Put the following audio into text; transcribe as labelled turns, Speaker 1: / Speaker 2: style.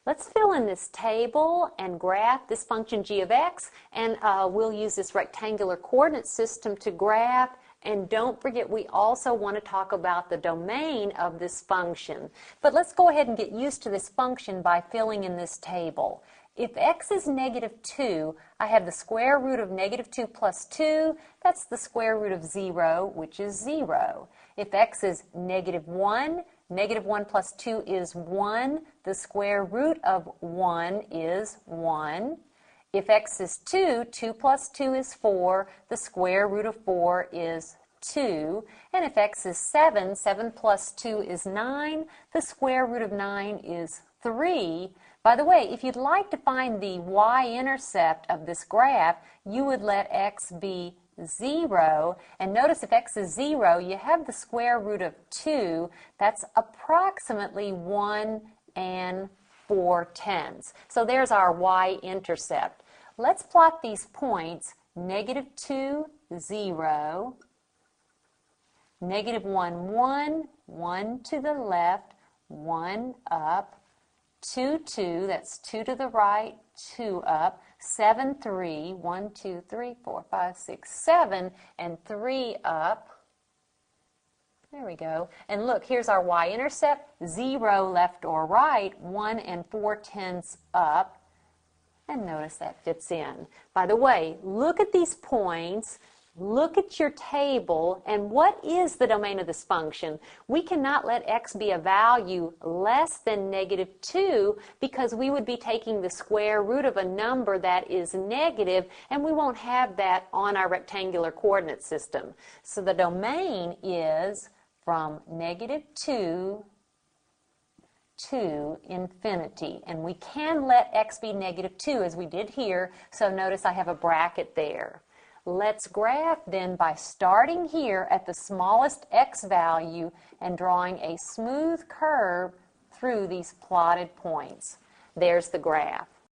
Speaker 1: Let's fill in this table and graph this function g of x, and we'll use this rectangular coordinate system to graph. And don't forget, we also want to talk about the domain of this function. But let's go ahead and get used to this function by filling in this table. If x is -2, I have the square root of -2 plus 2. That's the square root of 0, which is 0. If x is -1, -1 plus 2 is 1. The square root of 1 is 1. If x is 2, 2 plus 2 is 4. The square root of 4 is 2. And if x is 7, 7 plus 2 is 9. The square root of 9 is 3. By the way, if you'd like to find the y-intercept of this graph, you would let x be 0. And notice if x is 0, you have the square root of 2. That's approximately 1 4/10. So there's our y-intercept. Let's plot these points, -2, 0, -1, 1, 1 to the left, 1 up, 2, 2, that's 2 to the right, 2 up, 7, 3, 1, 2, 3, 4, 5, 6, 7, and 3 up. There we go. And look, here's our y-intercept, 0 left or right, 1 4/10 up. And notice that fits in. By the way, look at these points, look at your table, and what is the domain of this function? We cannot let x be a value less than -2 because we would be taking the square root of a number that is negative, and we won't have that on our rectangular coordinate system. So the domain is from -2 to infinity, and we can let x be -2 as we did here, so notice I have a bracket there. Let's graph then by starting here at the smallest x value and drawing a smooth curve through these plotted points. There's the graph.